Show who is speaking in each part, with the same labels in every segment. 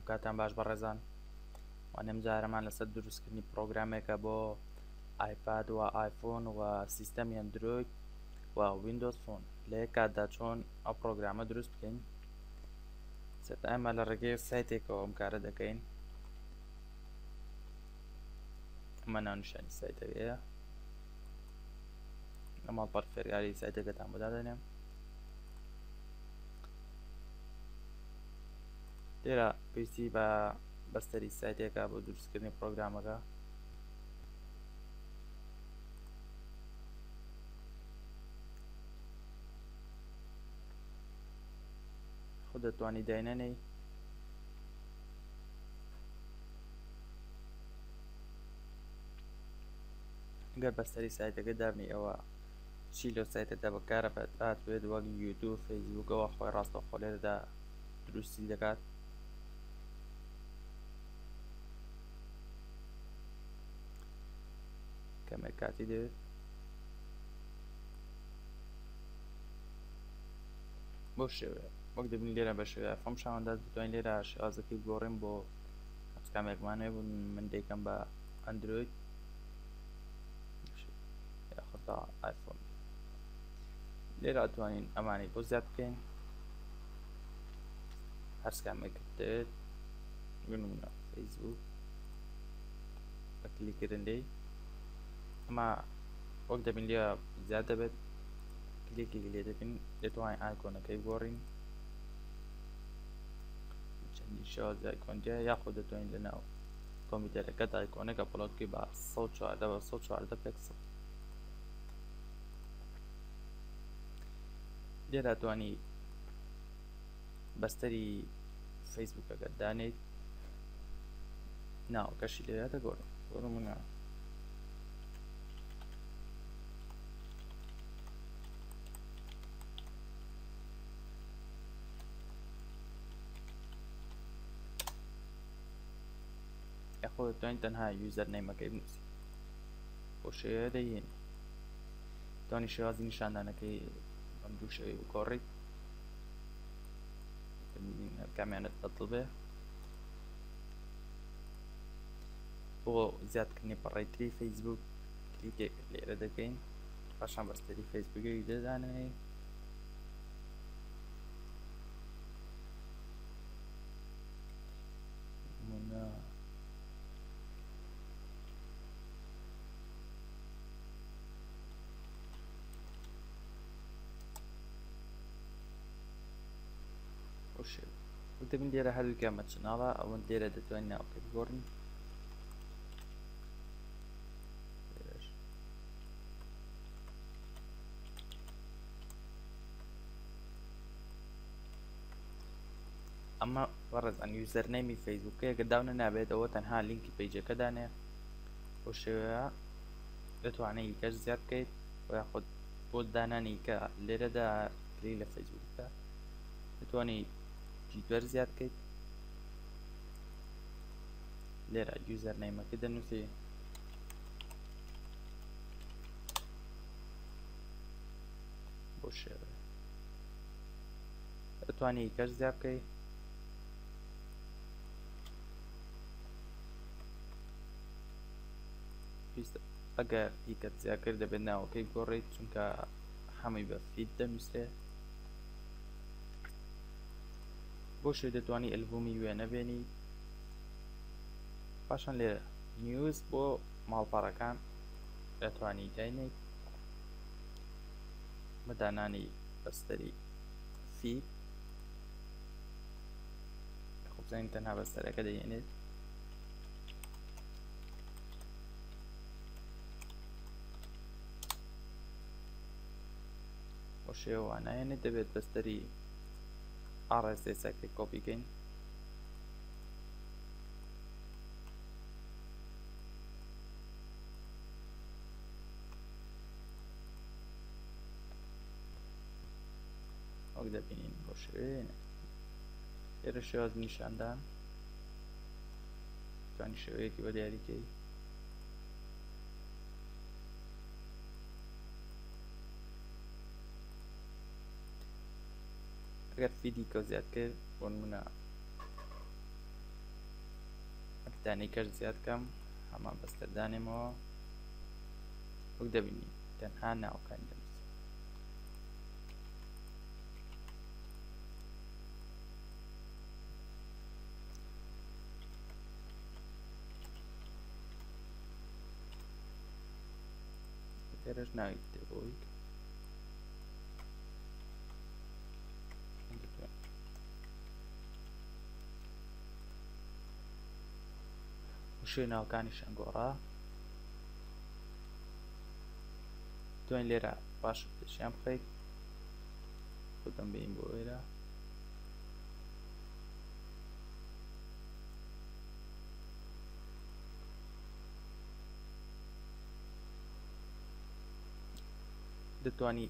Speaker 1: ئەم کاتان باش بەڕێزان وانەم جارەمان لەسەر دروستکردنی پرۆگرامێکە بۆ ئایپاد و ئایفۆن و سیستەمی ندرۆید و ویندۆز فۆن لە یەک کاتدا چۆن ئەو پرۆگرامە دروست بکەین. سێتا ئێمە لە ڕێگەی سایتێکەوە ئەم کارە دەکەین. ئەمە ناونیشانی سایتەکەیە، ئەمە پەرفێریاری سایتەکەتان بۆ دادەنێم. لێرە پێویستی بە بەستەری سایتێکە بۆ دروستکردنی پرۆگرامەکە. خۆ دەتوانی داینەنەی ئەگەر بەستەری سایتەکە دابنی ئەوە چی لەو سایتەدا بەکارە بێت وەک یوتیوب، فەیسبووکەوە خۆی ڕاستەوخۆ لێرەدا دروستی دەکات. کەمێک کاتی دەوێت بۆ شێوەیە وەک دەبین لێرە بە شێوەیە فۆم شاوەنداز بتوانین لێرە شێوازەکەی گۆڕین بۆ کامێکمانێ بوون من دەیکەم بە ئەندرۆید یاخۆ تا ئایفۆن. لێرە ئەتوانین ئەمانی بۆ زیاد بکەین هەر کامێک دەوێت بنمونە فەیسبووک بە کلیکردنەی ئەمە وەک دەبین لێرە زیاد دەبێت کلیکی لێ دەکەین دەتوانین ئایکۆنەکەی بگۆڕین چەندی شێوەز ئایکۆنجیە یاخۆ دەتوانین لەناو کۆمپیوتەرەکەت ئایکۆنەکە ئەپلۆد بکەی بە 114 بە 114 پێکسڵ. لێرە ئەتوانی بەستەری فەیسبووکەکەت دانیت ناوەکەشی لێرە دەگۆڕین. بۆنمونە یاخۆ دەتوانین تەنها یوزەر نەیمەکەی بنووسیت بۆ شێوەیە دەیهێنی. دەتوانی شێوازی نیشاندانەکەی بەم دوو شێوەیە بگۆڕیت کامیانت بەدڵ بێ. بۆ زیادکردنی پەڕێتری فەیسبووک کلیکێک لێرە دەکەین پاشان بەستەری فەیسبووکەکەی دەدانەوەی دەبین لێرە هەردووکە مەچناڵە ئەوەن لێرە دەتوانین ناوەکەی بگۆڕین. ئەمە بەڕێزان یوزەرنەیمی فەیسبووکەیە کە داونە نابێت ئەوە تەنها لینکی پەیجەکە دانێ. بۆ شێوەیە دەتوانێت یکەش زیاد بکەیت و یاخۆ بۆ دانانی کە لێرەدا کلیک لە فەیسبووکەکە دەتوانی جیتوەر زیاد بکەیت. لێرە یوزەرنەیمەکە دەنووسی بۆ شێوەیە دەتوانی یکەش زیاد بکەیت. ئەگەر دیکەت زیادکرد دەبێت ناوەکەی بگۆڕیت چونکە هەمووی بە فید دەنووسێت. بۆ شێوەیە دەتوانی ئەلبومی وێنە بێنی. پاشان لێرە نیوز بۆ ماڵپەڕەکان دەتوانی داینیت بەدانانی بەستەری فید خۆ بزانین تەنها بەستەرەکە دەهێنێت. بۆ شێوە نایەنێت دەبێت بەستەری RSSەکەی کۆپی بکەین. وەک دەبینین بۆ شێوەیە لێرە شێواز نیشاندان توانی شێوەیەکی بە دیاریکەی. ئەگەر فیدی کە زیاد کرد بۆ نمونە دانەی کەش زیاد کەم هەمان بەستەر دانێمەوە وەک دەبینی تەنها ناوەکانی دەنووسم. تێرەش ناوی دروستکردنی شوێ ناوەکانیشان گۆڕا دوێن لێرە باش پێشیان بخەیت خودم بین بۆ ئێرە دەتوانی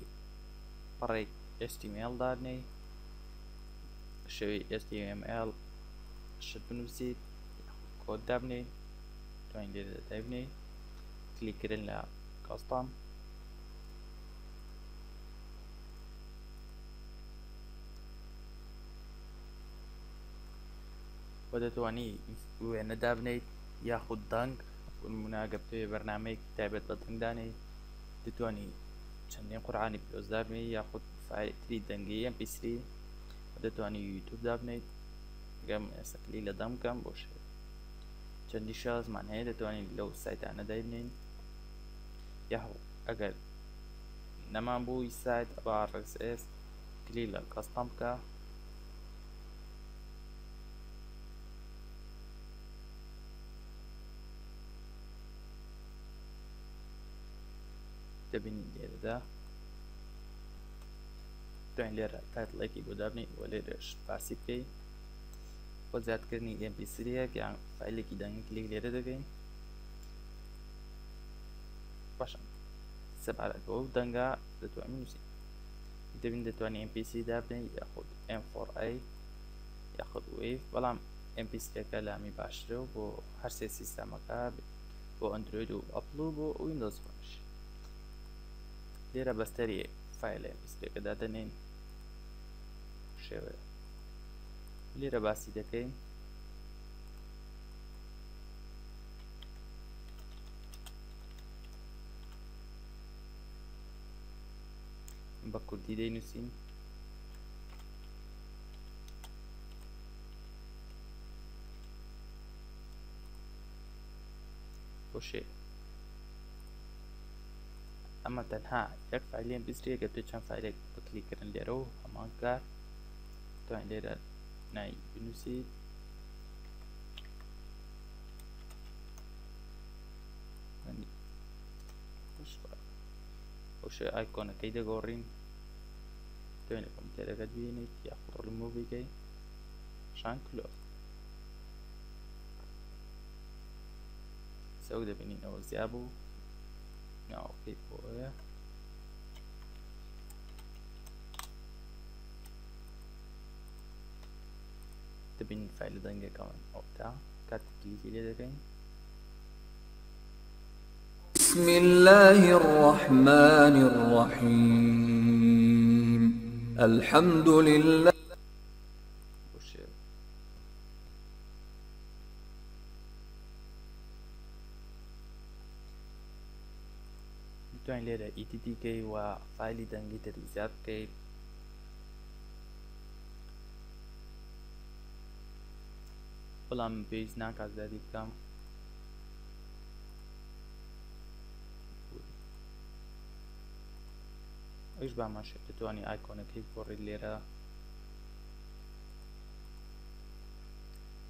Speaker 1: پەڕێک HTML دادنەی شێوەی HTML شت بنووسیت کۆد دابنێ توانین لێرە دەدایبنێ کلیککردن لە کاستام و دەتوانی وێنە دابنیت یاخود دەنگ نمونە پێ بەرنامەیەکی تایبەت بە دەنگ دانەی دەتوانی چەندین قورعانی پیرۆز دابنێ یاخود فایلێکی دەنگی MP3 و دەتوانی یوتیوب دابنیت گەم ئێستا کلیک لە دەم بکەم بۆ شێ چەندی شازمان هەیە دەتوانین لەو سایتانە دایبنین یاخود ئەگەر نەمان بووی سایت بە RSS کلیک لە کاستام بکە دەبینین لێرەدا دوێن لێرە تایتڵێکی بۆ دابنی وە لێرەش باسی بکەین بۆ زیادکردنی MP3 یان فایلێکی دەنگی کلیک لێرە دەکەین باشە سەبارەت بۆ دەنگا دەتوانین نووسین دەبین دەتوانین MP3 دابنین یاخود M4A یاخود wave بەڵام MP3 لامی باشترە و بۆ هەر سێ سیستەمەکە بۆ ئەندروید و ئەپڵ و بۆ ویندۆز فۆنش لێرە بەستەری فایل MP3 دادەنین شێوەیە لێرە باسی دەکەین بە کوردی دەینووسین بۆ شێ ئەمە تەنها یەک فایلی MP3 گە پێ چەند فایلێک بکلیکردن لێرە و هەمان کار توانین لێرە ناوی بنووسیت بۆ شێ ئایکۆنەکەی دەگۆڕین دوێنێ کۆمپیوتەرەکەت ببینیت یاخود ڕیموڤ بکەیت شان کلۆز سەوک دەبینین ئەوە زیاد بوو ناوەکەی بۆیە دەبینین فایلە دەنگەکەمان ئەوتا کاتی کلیکی لێ دەکەین
Speaker 2: بسم الله الرحمن الرحيم الحمد لله
Speaker 1: توانین لێرە ئیدیتی بکەی و فایلی دەنگی تری زیاد بکەیت بەڵام پێویست ناکات زیادی بکەم ئەویش باماشێ دەتوانی ئایکۆنەکەی بگۆڕیت لێرە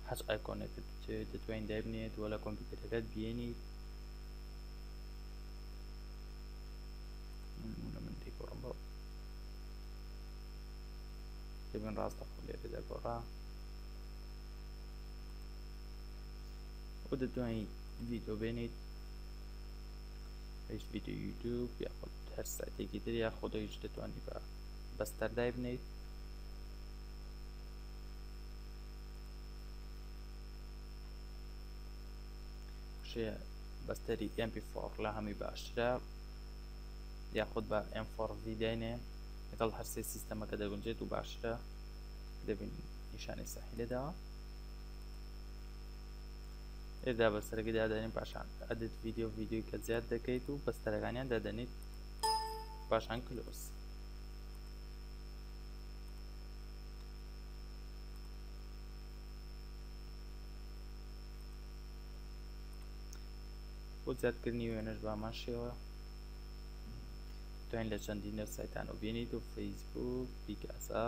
Speaker 1: هەر ئایکۆنێکت دەتوانین دابنێت وە لە کۆمپیوتەرەکەت بێنیت دەبین ڕاستەخۆ لێرە دەگۆڕا و دەتوانیت ڤیدیۆ بێنیت هیچ ڤیدیۆ یوتیوب یاخود هەر سایتێکی تر یاخود هیچ دەتوانی بە بەستەر دایبنیت شێ بەستەری MP4 لە هەمی باشترە یاخود بە M4V داینێ لەگەڵ هەر سێ سیستەمەکە دەگونجێت و باشترە دەبین نیشانەی ساحی لێداوە ئێدا بەسەرەکەی دادەنین پاشان ئەدت ڤیدیۆی کە زیاد دەکەیت و بەستەرەکانیان دەدەنیت پاشان کلۆس. بۆ زیادکردنی وێنەش بامان شێوە توانین لە چەندینە سایتان و بینیت و فەیسبوک، پیکاسا،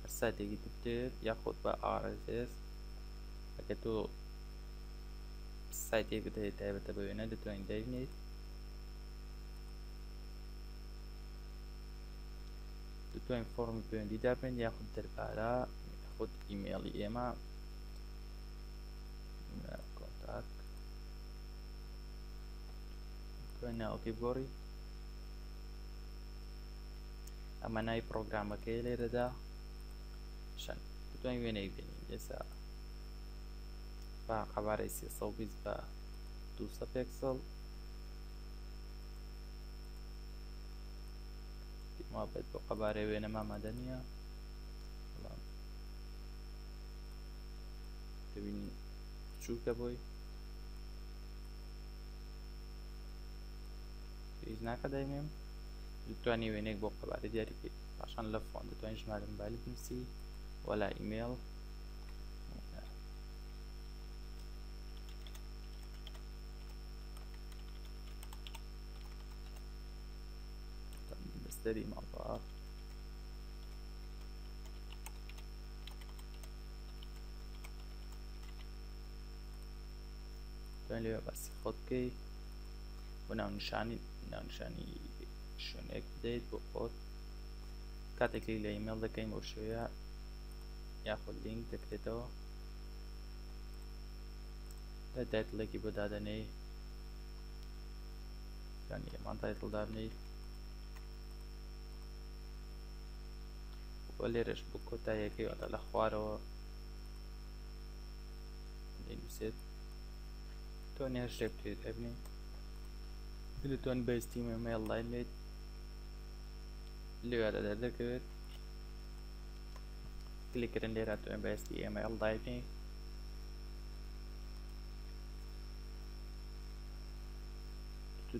Speaker 1: هەر سایتێکی دەبێت یاخۆت بە RSS ئەگەر تۆ سایتێک بدەیت تایبەتە بە وێنە دەتوانین دەبینیت. دەتوانین فۆرمی پەیوەندی دابێن یاخود دەربارە یاخود ئیمێڵی ئێمە کۆنتاک دەتوانین ناوەکەی بگۆڕی. ئەمە ناوی پڕۆگرامەکەی لێرەدا شەن دەتوانین وێنەی بینین. ئێستا بە قەبارەی 320 بە 200 پێکسڵ ما بێت بۆ قەبارەی وێنە مامادە نییە بەڵام دەبینی بچووکە بۆی پێویست ناکە داینێم. دەتوانی وێنێک بۆ قەبارەی دیاریکەیت پاشان لە فۆن دەتوانین ژمارە مۆبایلی بنووسی وەلا ئیمێڵ بەستەری ماڵبار دەتوانین لێوە باسی خۆت بکەی بۆ ناونیشانی شوێنێک بدەیت بۆ خۆت کاتێک لە ئیمێڵ دەکەین بۆ شوێیە یاخود لینک دەکرێتەوە لە تایتڵێکی بۆ دادەنەی یانی ئەمان تایتڵ دابنەی بۆ لێرەش بۆ کۆتاییەکەی واتە لە خوارەوە دەینووسێت توانێ هەر شتێک بکرێت هەبنی دەتوان بە HTML لاین بێت لێوادە دەردەکەوێت کلیکردن لێرە توانێت بە HTML لاینی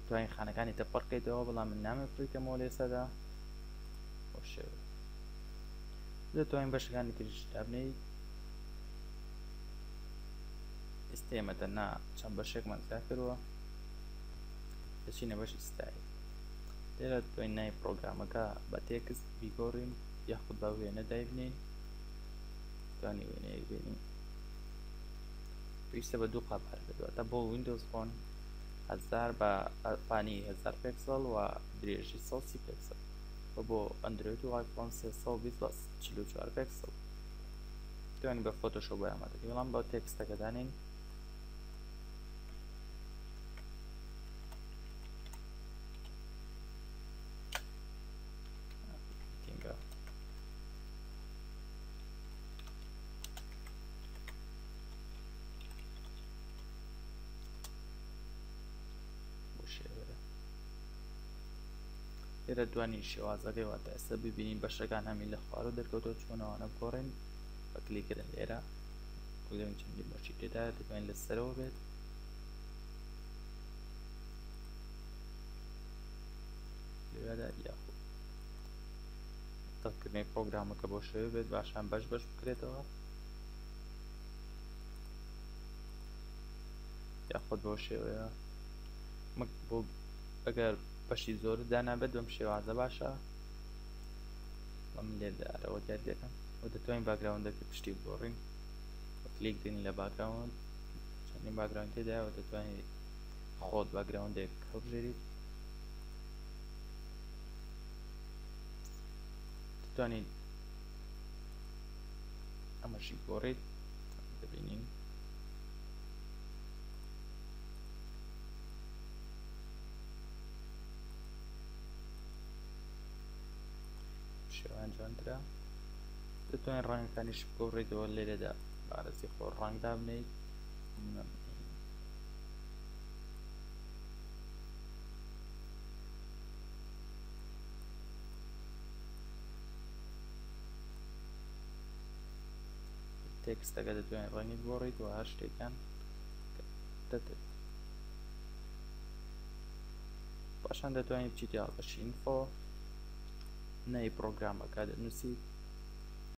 Speaker 1: توانین خانەکانی تە پڕکەیتەوە بەڵام من نامێت بکەمەوە لێسەدا بۆ شێوە دەتوانین بەشەکانی تریش دابنەیت. ئێستێمە تەنها چەند بەشێکمان جیا کردووە دەچینە بەشی ستایل. لێرە دەتوانین ناوی پڕۆگرامەکە بە تێکست بیگۆڕین یاخود بە وێنە دایبنین دەتوانی وێنەیەک بینین پێویستە بە دوو قەبارە دەدواتە بۆ ویندۆز فۆن 1000 بە پانی 1000 پێکسڵ و درێژی 130 پێکسڵ بۆ ئەندرۆید و ئایفۆن 320 بە 44 پێکسڵ دەتوانین بە فۆتۆشۆپ بۆ ئامادەکەی بەڵام بە تێکستەکە دانین لێرە دوانی شێوازەکەی واتە ئێستا ببینین بەشەکان هەمی لە خوار و دەرکەوتەوە چۆنەوانە بگۆڕین بە کلیکردن لێرە کولێن چەندی بەشی تێدا دەتوانین لەسەرەوە بێت لێرەدا یاخود تەکردنی پرۆگرامەکە بۆ شێوە بێت باشان بەش بکرێتەوە یاخود بۆ شێوەیە بۆ ئەگەر بەشی زۆر دانابێت بەم شێوازە باشە من لێدارەوە دیار دەکەم و دەتوانین باگراوندەکە پشتی بگۆڕین کلیک دێنین لە باگراوند چەندین باگراوند تێدایەوە دەتوانیت خۆت باگراوندێک هەڵبژێریت دەتوانین ئەمەشی گۆڕیت دەبینین شێوانجاندرا دەتوانین ڕەنگەکانیش بگۆڕیتەوە لێرەدا بارەزی خۆ ڕەنگ دابنیت تێکستەکە دەتوانین ڕەنگی بگۆڕیت و هەر شتێکان دەتێت پاشان دەتوانین بچیت یا بەشی ئینفۆ نەی پرۆگرامەکە دەنووسیت